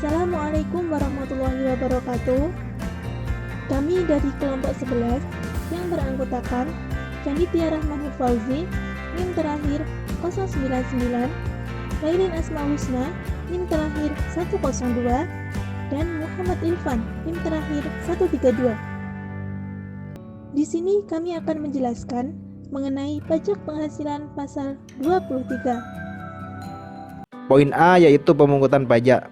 Assalamualaikum warahmatullahi wabarakatuh. Kami dari kelompok 11 yang beranggotakan Canditya Rahmanur Fauzi, NIM terakhir 099, Railin Asma Husna, NIM terakhir 102, dan Muhammad Ilfan, NIM terakhir 132. Di sini kami akan menjelaskan mengenai pajak penghasilan pasal 23. Poin A yaitu pemungutan pajak.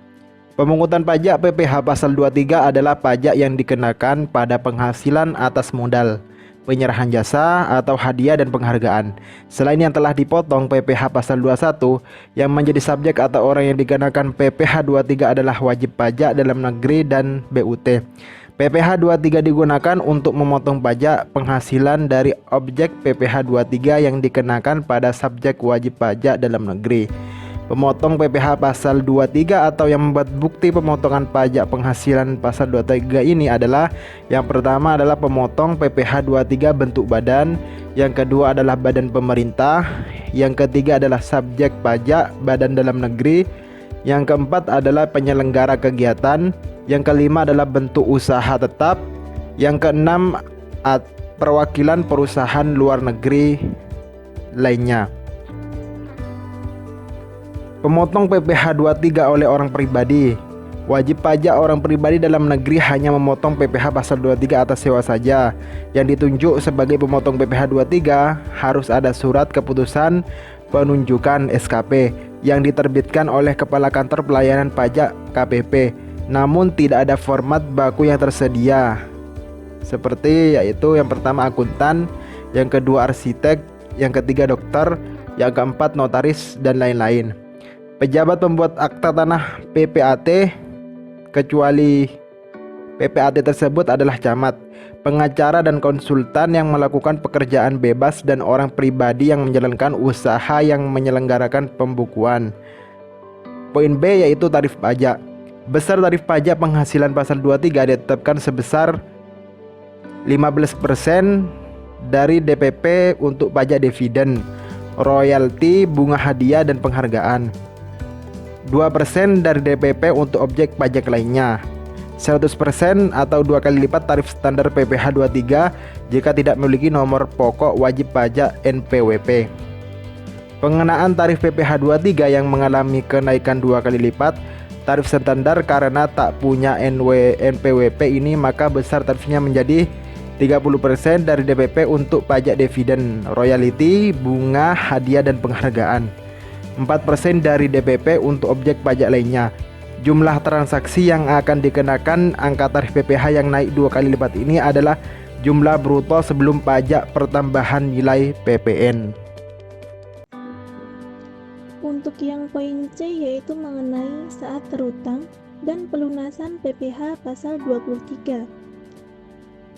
Pemungutan pajak PPh pasal 23 adalah pajak yang dikenakan pada penghasilan atas modal, penyerahan jasa atau hadiah dan penghargaan. Selain yang telah dipotong, PPh pasal 21 yang menjadi subjek atau orang yang dikenakan PPh 23 adalah wajib pajak dalam negeri dan BUT. PPh 23 digunakan untuk memotong pajak penghasilan dari objek PPh 23 yang dikenakan pada subjek wajib pajak dalam negeri. Pemotong PPh pasal 23 atau yang membuat bukti pemotongan pajak penghasilan pasal 23 ini adalah: yang pertama adalah pemotong PPh 23 bentuk badan, yang kedua adalah badan pemerintah, yang ketiga adalah subjek pajak badan dalam negeri, yang keempat adalah penyelenggara kegiatan, yang kelima adalah bentuk usaha tetap, yang keenam perwakilan perusahaan luar negeri lainnya. Pemotong PPh 23 oleh orang pribadi. Wajib pajak orang pribadi dalam negeri hanya memotong PPh pasal 23 atas sewa saja. Yang ditunjuk sebagai pemotong PPh 23 harus ada surat keputusan penunjukan SKP yang diterbitkan oleh Kepala Kantor Pelayanan Pajak KPP. Namun tidak ada format baku yang tersedia. Seperti yaitu yang pertama akuntan, yang kedua arsitek, yang ketiga dokter, yang keempat notaris dan lain-lain. Pejabat pembuat akta tanah PPAT, kecuali PPAT tersebut adalah camat, pengacara dan konsultan yang melakukan pekerjaan bebas dan orang pribadi yang menjalankan usaha yang menyelenggarakan pembukuan. Poin B yaitu tarif pajak. Besar tarif pajak penghasilan pasal 23 ditetapkan sebesar 15% dari DPP untuk pajak dividen, royalti, bunga hadiah dan penghargaan. 2% dari DPP untuk objek pajak lainnya. 100% atau 2 kali lipat tarif standar PPh 23 jika tidak memiliki nomor pokok wajib pajak NPWP. Pengenaan tarif PPh 23 yang mengalami kenaikan 2 kali lipat tarif standar karena tak punya NPWP ini, maka besar tarifnya menjadi 30% dari DPP untuk pajak dividen, royalti, bunga, hadiah dan penghargaan. 4% dari DPP untuk objek pajak lainnya. Jumlah transaksi yang akan dikenakan angka tarif PPh yang naik 2 kali lipat ini adalah jumlah bruto sebelum pajak pertambahan nilai PPN. Untuk yang poin C yaitu mengenai saat terutang dan pelunasan PPh pasal 23.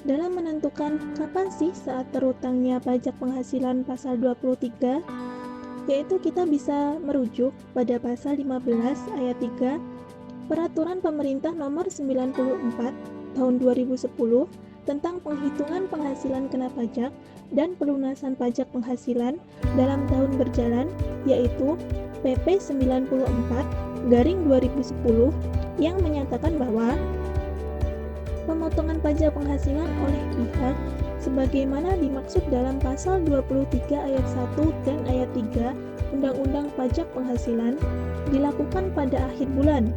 Dalam menentukan kapan sih saat terutangnya pajak penghasilan pasal 23, yaitu kita bisa merujuk pada pasal 15 ayat 3 Peraturan Pemerintah Nomor 94 Tahun 2010 tentang penghitungan penghasilan kena pajak dan pelunasan pajak penghasilan dalam tahun berjalan, yaitu PP 94/2010 yang menyatakan bahwa pemotongan pajak penghasilan oleh pihak sebagaimana dimaksud dalam pasal 23 ayat 1 dan ayat 3 Undang-Undang Pajak Penghasilan dilakukan pada akhir bulan.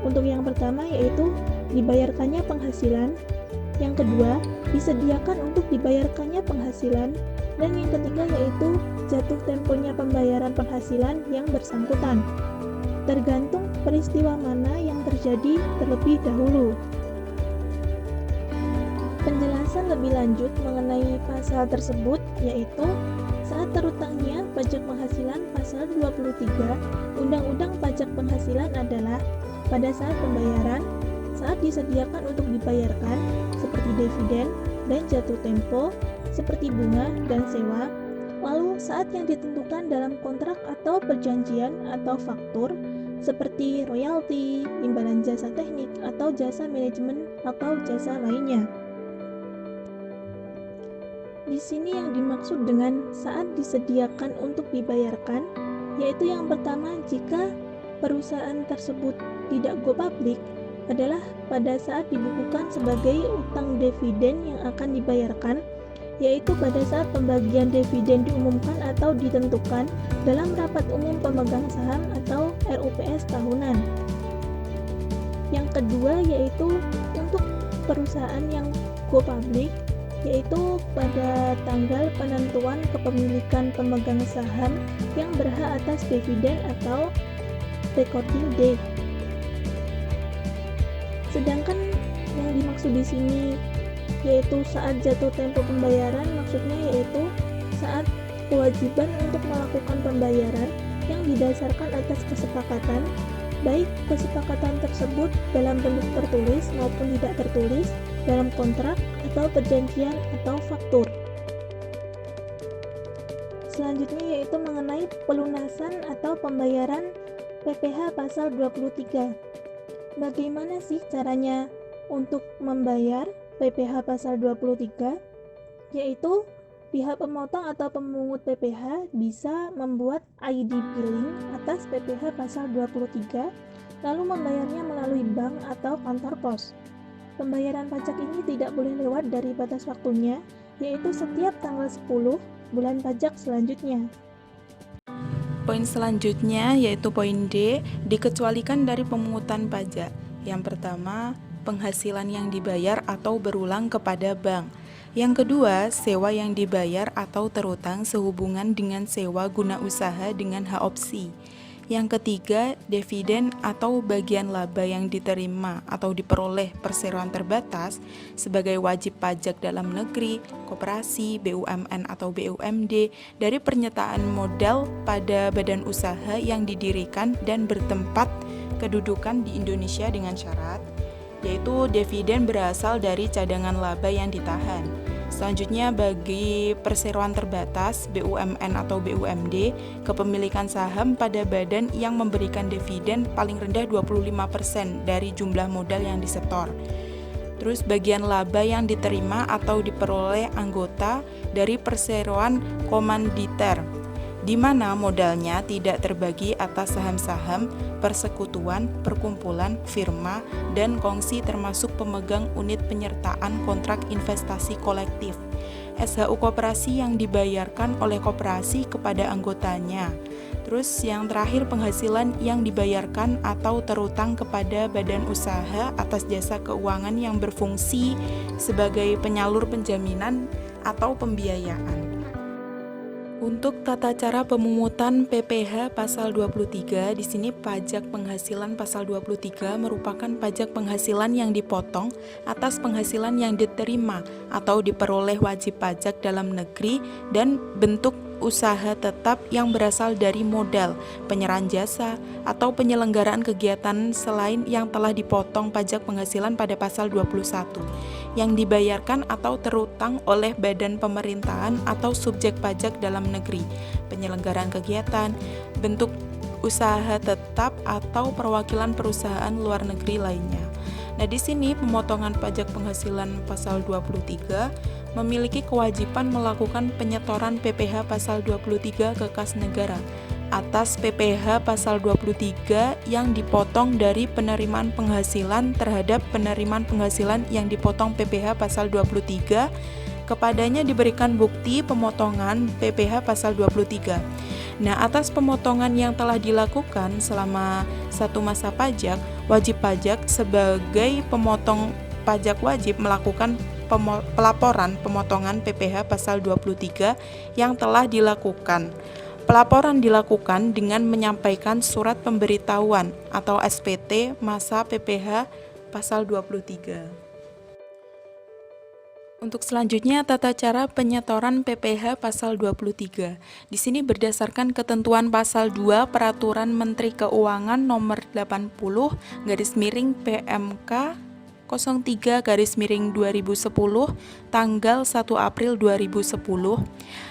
Untuk yang pertama yaitu dibayarkannya penghasilan, yang kedua disediakan untuk dibayarkannya penghasilan, dan yang ketiga yaitu jatuh temponya pembayaran penghasilan yang bersangkutan, tergantung peristiwa mana yang terjadi terlebih dahulu. Penjelasan lebih lanjut mengenai pasal tersebut yaitu saat terutangnya pajak penghasilan pasal 23 Undang-Undang Pajak Penghasilan adalah pada saat pembayaran, saat disediakan untuk dibayarkan seperti dividen dan jatuh tempo seperti bunga dan sewa, lalu saat yang ditentukan dalam kontrak atau perjanjian atau faktur seperti royalti, imbalan jasa teknik atau jasa manajemen atau jasa lainnya. Di sini yang dimaksud dengan saat disediakan untuk dibayarkan, yaitu yang pertama jika perusahaan tersebut tidak go public adalah pada saat dibukukan sebagai utang dividen yang akan dibayarkan, yaitu pada saat pembagian dividen diumumkan atau ditentukan dalam rapat umum pemegang saham atau RUPS tahunan. Yang kedua yaitu untuk perusahaan yang go public, yaitu pada tanggal penentuan kepemilikan pemegang saham yang berhak atas dividen atau recording date. Sedangkan yang dimaksud di sini yaitu saat jatuh tempo pembayaran, maksudnya yaitu saat kewajiban untuk melakukan pembayaran yang didasarkan atas kesepakatan, baik kesepakatan tersebut dalam bentuk tertulis maupun tidak tertulis, dalam kontrak atau perjanjian atau faktur. Selanjutnya yaitu mengenai pelunasan atau pembayaran PPh pasal 23. Bagaimana sih caranya untuk membayar PPh pasal 23? Yaitu pihak pemotong atau pemungut PPh bisa membuat ID billing atas PPh pasal 23, lalu membayarnya melalui bank atau kantor pos. Pembayaran pajak ini tidak boleh lewat dari batas waktunya, yaitu setiap tanggal 10 bulan pajak selanjutnya. Poin selanjutnya yaitu poin D, dikecualikan dari pemungutan pajak. Yang pertama, penghasilan yang dibayar atau berulang kepada bank. Yang kedua, sewa yang dibayar atau terutang sehubungan dengan sewa guna usaha dengan hak opsi. Yang ketiga, dividen atau bagian laba yang diterima atau diperoleh perseroan terbatas sebagai wajib pajak dalam negeri, koperasi, BUMN atau BUMD dari pernyataan modal pada badan usaha yang didirikan dan bertempat kedudukan di Indonesia dengan syarat, yaitu dividen berasal dari cadangan laba yang ditahan. Selanjutnya, bagi perseroan terbatas, BUMN atau BUMD, kepemilikan saham pada badan yang memberikan dividen paling rendah 25% dari jumlah modal yang disetor. Terus bagian laba yang diterima atau diperoleh anggota dari perseroan komanditer, di mana modalnya tidak terbagi atas saham-saham, persekutuan, perkumpulan, firma, dan kongsi termasuk pemegang unit penyertaan kontrak investasi kolektif, SHU koperasi yang dibayarkan oleh koperasi kepada anggotanya. Terus yang terakhir, penghasilan yang dibayarkan atau terutang kepada badan usaha atas jasa keuangan yang berfungsi sebagai penyalur penjaminan atau pembiayaan. Untuk tata cara pemungutan PPh pasal 23, di sini pajak penghasilan pasal 23 merupakan pajak penghasilan yang dipotong atas penghasilan yang diterima atau diperoleh wajib pajak dalam negeri dan bentuk usaha tetap yang berasal dari modal, penyerahan jasa, atau penyelenggaraan kegiatan selain yang telah dipotong pajak penghasilan pada pasal 21, yang dibayarkan atau terutang oleh badan pemerintahan atau subjek pajak dalam negeri, penyelenggaraan kegiatan, bentuk usaha tetap atau perwakilan perusahaan luar negeri lainnya. Nah, di sini pemotongan pajak penghasilan pasal 23 memiliki kewajiban melakukan penyetoran PPh pasal 23 ke kas negara atas PPh pasal 23 yang dipotong dari penerimaan penghasilan terhadap penerimaan penghasilan yang dipotong PPh pasal 23, kepadanya diberikan bukti pemotongan PPh pasal 23. Nah, atas pemotongan yang telah dilakukan selama satu masa pajak, wajib pajak sebagai pemotong pajak wajib melakukan pelaporan pemotongan PPh pasal 23 yang telah dilakukan. Pelaporan dilakukan dengan menyampaikan surat pemberitahuan atau SPT masa PPh pasal 23. Untuk selanjutnya, tata cara penyetoran PPh pasal 23. Di sini berdasarkan ketentuan pasal 2 Peraturan Menteri Keuangan nomor 80/PMK 03/2010 tanggal 1 April 2010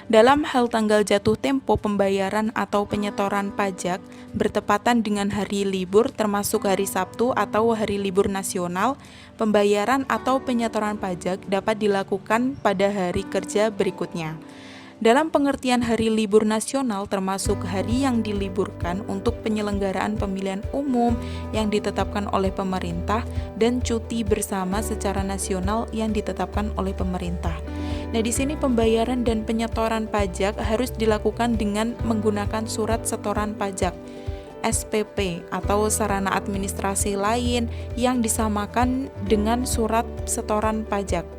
dalam hal tanggal jatuh tempo pembayaran atau penyetoran pajak bertepatan dengan hari libur termasuk hari Sabtu atau hari libur nasional, pembayaran atau penyetoran pajak dapat dilakukan pada hari kerja berikutnya. Dalam pengertian hari libur nasional termasuk hari yang diliburkan untuk penyelenggaraan pemilihan umum yang ditetapkan oleh pemerintah dan cuti bersama secara nasional yang ditetapkan oleh pemerintah. Nah, di sini pembayaran dan penyetoran pajak harus dilakukan dengan menggunakan surat setoran pajak SPP atau sarana administrasi lain yang disamakan dengan surat setoran pajak.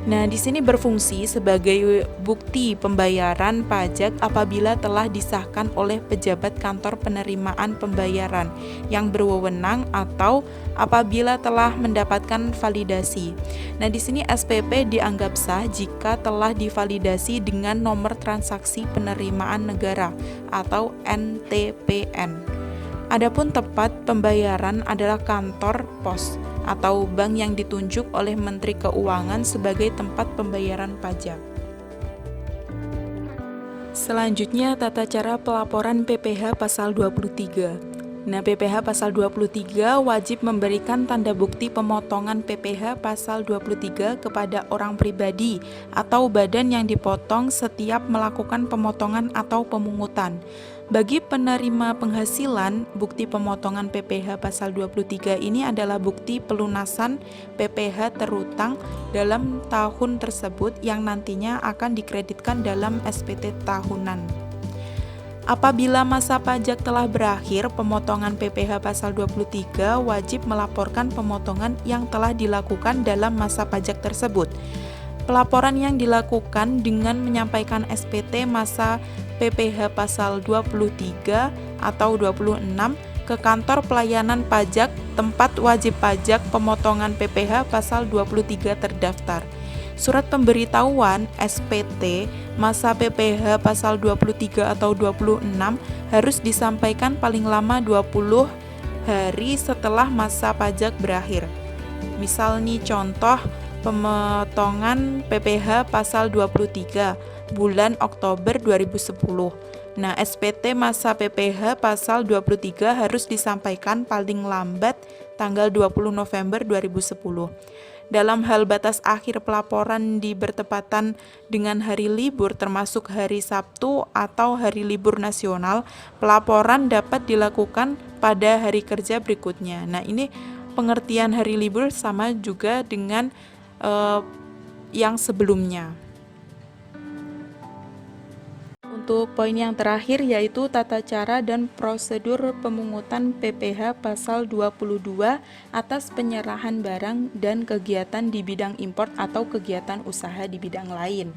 Nah, di sini berfungsi sebagai bukti pembayaran pajak apabila telah disahkan oleh pejabat kantor penerimaan pembayaran yang berwenang atau apabila telah mendapatkan validasi. Nah, di sini SPP dianggap sah jika telah divalidasi dengan nomor transaksi penerimaan negara atau NTPN. Adapun tempat pembayaran adalah kantor pos atau bank yang ditunjuk oleh Menteri Keuangan sebagai tempat pembayaran pajak. Selanjutnya, tata cara pelaporan PPh pasal 23. Nah, PPh pasal 23 wajib memberikan tanda bukti pemotongan PPh pasal 23 kepada orang pribadi atau badan yang dipotong setiap melakukan pemotongan atau pemungutan. Bagi penerima penghasilan, bukti pemotongan PPh pasal 23 ini adalah bukti pelunasan PPh terutang dalam tahun tersebut yang nantinya akan dikreditkan dalam SPT tahunan. Apabila masa pajak telah berakhir, pemotongan PPh pasal 23 wajib melaporkan pemotongan yang telah dilakukan dalam masa pajak tersebut. Pelaporan yang dilakukan dengan menyampaikan SPT masa PPh pasal 23 atau 26 ke kantor pelayanan pajak tempat wajib pajak pemotongan PPh pasal 23 terdaftar. Surat pemberitahuan SPT masa PPh pasal 23 atau 26 harus disampaikan paling lama 20 hari setelah masa pajak berakhir. Misal nih contoh pemotongan PPh pasal 23 bulan Oktober 2010. Nah, SPT masa PPh pasal 23 harus disampaikan paling lambat tanggal 20 November 2010. Dalam hal batas akhir pelaporan di bertepatan dengan hari libur termasuk hari Sabtu atau hari libur nasional, pelaporan dapat dilakukan pada hari kerja berikutnya. Nah, ini pengertian hari libur sama juga dengan yang sebelumnya. Untuk poin yang terakhir yaitu tata cara dan prosedur pemungutan PPh pasal 22 atas penyerahan barang dan kegiatan di bidang import atau kegiatan usaha di bidang lain.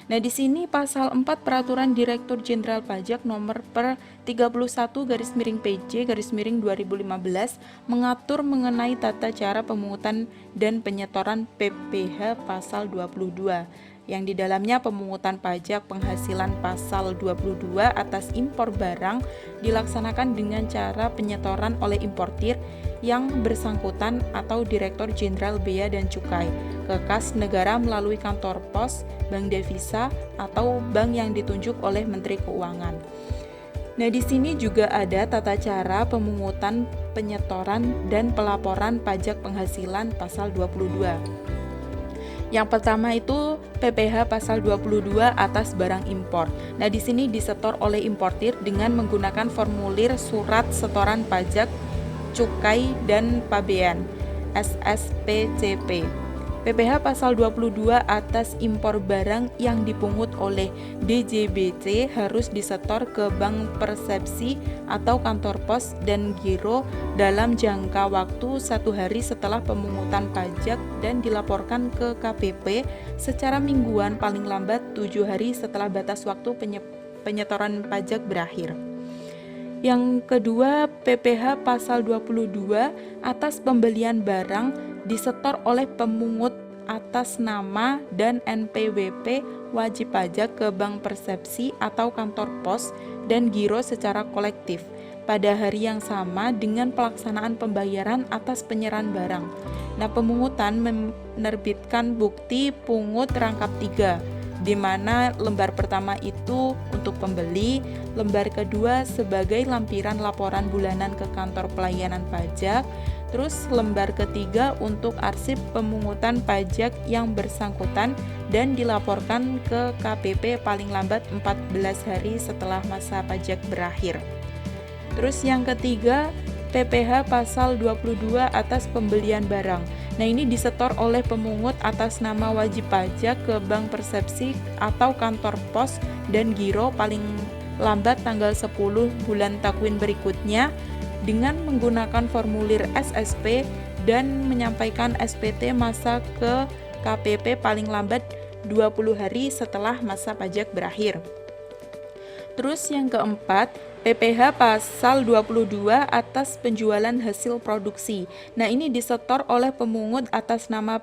Nah, di sini pasal 4 Peraturan Direktur Jenderal Pajak nomor per 31/PJ/2015 mengatur mengenai tata cara pemungutan dan penyetoran PPh pasal 22. Yang di dalamnya pemungutan pajak penghasilan pasal 22 atas impor barang dilaksanakan dengan cara penyetoran oleh importir yang bersangkutan atau Direktur Jenderal Bea dan Cukai ke kas negara melalui kantor pos, bank devisa, atau bank yang ditunjuk oleh Menteri Keuangan. Nah, di sini juga ada tata cara pemungutan, penyetoran, dan pelaporan pajak penghasilan pasal 22. Yang pertama itu PPh pasal 22 atas barang impor. Nah, di sini disetor oleh importir dengan menggunakan formulir surat setoran pajak, cukai dan pabean SSPCP. PPh pasal 22 atas impor barang yang dipungut oleh DJBC harus disetor ke bank persepsi atau kantor pos dan giro dalam jangka waktu 1 hari setelah pemungutan pajak dan dilaporkan ke KPP secara mingguan paling lambat 7 hari setelah batas waktu penyetoran pajak berakhir. Yang kedua, PPh pasal 22 atas pembelian barang disetor oleh pemungut atas nama dan NPWP wajib pajak ke bank persepsi atau kantor pos dan giro secara kolektif pada hari yang sama dengan pelaksanaan pembayaran atas penyerahan barang. Nah, pemungutan menerbitkan bukti pungut rangkap 3, di mana lembar pertama itu untuk pembeli, lembar kedua sebagai lampiran laporan bulanan ke kantor pelayanan pajak, Terus lembar ketiga untuk arsip pemungutan pajak yang bersangkutan dan dilaporkan ke KPP paling lambat 14 hari setelah masa pajak berakhir. Terus yang ketiga, PPh pasal 22 atas pembelian barang. Nah, ini disetor oleh pemungut atas nama wajib pajak ke Bank Persepsi atau kantor pos dan giro paling lambat tanggal 10 bulan takwin berikutnya dengan menggunakan formulir SSP dan menyampaikan SPT masa ke KPP paling lambat 20 hari setelah masa pajak berakhir. Terus yang keempat, PPh pasal 22 atas penjualan hasil produksi. Nah, ini disetor oleh pemungut atas nama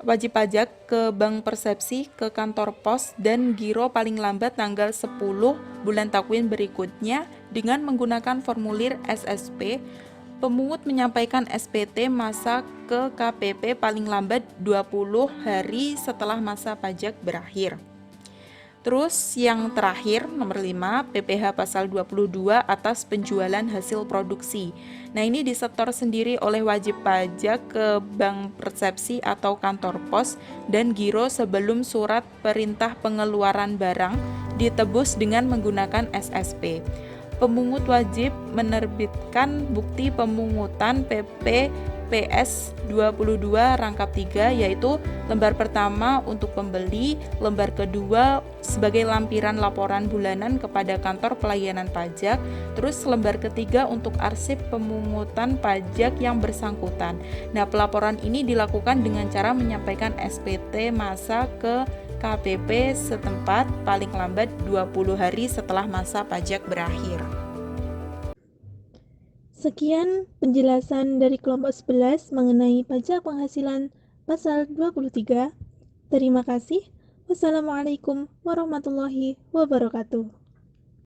wajib pajak ke Bank Persepsi, ke kantor pos dan giro paling lambat tanggal 10 bulan takwin berikutnya dengan menggunakan formulir SSP. Pemungut menyampaikan SPT masa ke KPP paling lambat 20 hari setelah masa pajak berakhir. Terus yang terakhir, nomor 5, PPh pasal 22 atas penjualan hasil produksi. Nah, ini disetor sendiri oleh wajib pajak ke Bank Persepsi atau kantor pos dan giro sebelum surat perintah pengeluaran barang ditebus dengan menggunakan SSP. Pemungut wajib menerbitkan bukti pemungutan PPPS 22 rangkap 3, yaitu lembar pertama untuk pembeli, lembar kedua sebagai lampiran laporan bulanan kepada kantor pelayanan pajak, terus lembar ketiga untuk arsip pemungutan pajak yang bersangkutan. Nah, pelaporan ini dilakukan dengan cara menyampaikan SPT masa ke KPP setempat paling lambat 20 hari setelah masa pajak berakhir. Sekian penjelasan dari kelompok 11 mengenai pajak penghasilan pasal 23. Terima kasih. Wassalamualaikum warahmatullahi wabarakatuh.